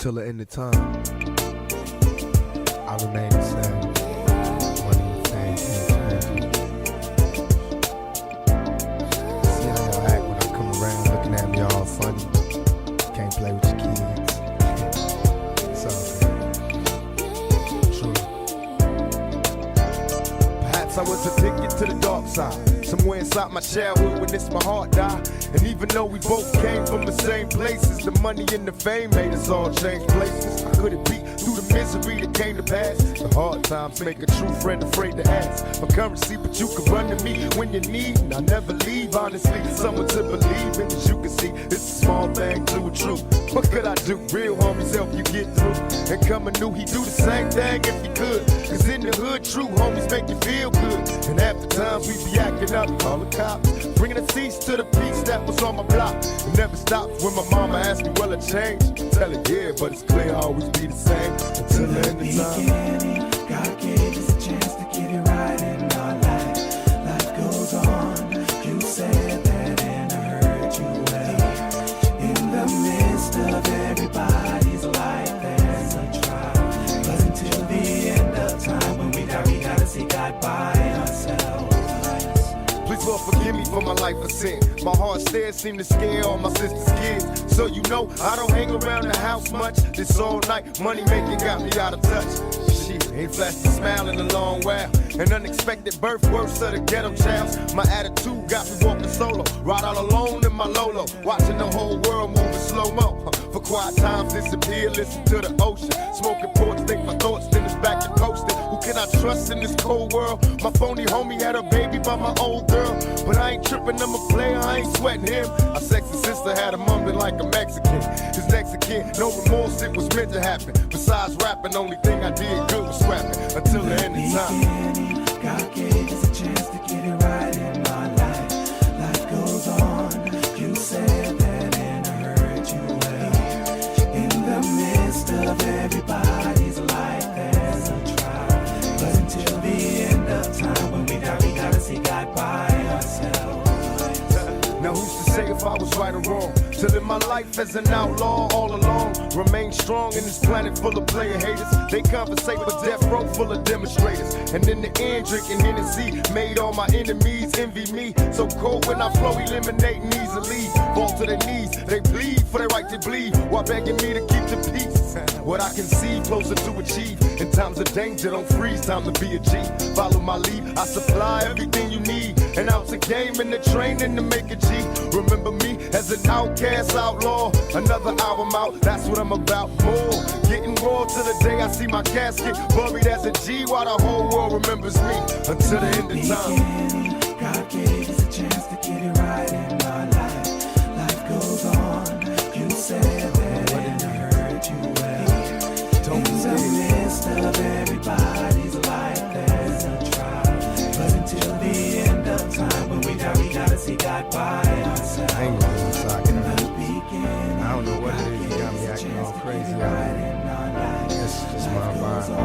Till the end of time, I remain the same. Money, fame, and see how y'all act when I come around, looking at me all funny. Can't play with your kids. It's all good. True. Perhaps I was addicted to the dark side, somewhere inside my childhood when it's my heart died. And even though we both came from the same places, the money and the fame made us all change places. How could it be? Through the misery that came to pass, the hard times make a true friend afraid to ask for currency, but you can run to me when you need, and I never leave, honestly. Someone to believe in, as you can see, it's a small thing to a truth. What could I do? Real homies help you get through. And coming new, he do the same thing if he could. Cause in the hood, true homies make you feel good. And half the times we be acting up, call the cops, bringing a cease to the peace that was on my block. It never stops when my mama asks me, well, it changed. I tell her, yeah, but it's clear I'll always be the same until the end of time. God gave us a chance to get it right in our life. Life goes on. You said that and I heard you well. In the midst of everybody's life, there's a trial. But until the end of time, when we die, we gotta see God by ourselves. Please, Lord, forgive me for my life of sin. My heart stares seem to scare all my sister's kids. So you know I don't hang around the house much. This all night money making got me out of touch. Shit, ain't flashed a smile in a long while. An unexpected birth, worse of the ghetto child. My attitude got me walking solo, ride all alone in my Lolo, watching the whole world moving slow-mo. For quiet times disappear, listen to the ocean. Smoking ports, think my thoughts, then it's back to coasting. Who can I trust in this cold world? My phony homie had a baby by my old girl, but I ain't tripping, I'm a player, I ain't sweating him. Our sexy sister had a mumbling like a Mexican. His next of kin, no remorse, it was meant to happen. Besides rapping, only thing I did good was scrapping until the end of time. God gave us a chance to get it right in our life. Life goes on. You said that and I heard you well. In the midst of everybody's life, there's a trial. But until the end of time, when we die, we gotta see God by ourselves. Now who's to say if I was right or wrong? To live my life as an outlaw all along. Remain strong in this planet full of player haters. They compensate for death row full of demonstrators. And in the end, drinking Hennessy made all my enemies envy me. So cold when I flow, eliminating easily. Fall to their knees, they bleed for their right to bleed, while begging me to keep the peace. What I can see, closer to achieve. In times of danger, don't freeze, time to be a G. Follow my lead, I supply everything you need. An ounce of game in the training to make a G. Remember me as an outcast outlaw. Another album out, that's what I'm about. More, getting raw till the day I see my casket buried as a G, while the whole world remembers me until the end of time. God gave us a chance to get it right in our life. Life goes on. You said that and I heard you well. In the midst of everybody's life, there's a trial. But until the end of time, when we die, we gotta see God by ourselves. I ain't going outside, In the beginning, I don't know what it is, you got me acting all crazy out here. It's just my vibe.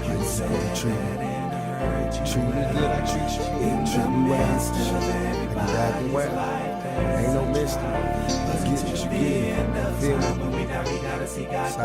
You said that and I heard you Treat me good, I treat you. Treat me well. Like you acting well. Ain't no mystery. Get what you get. Feel me? we gotta see God by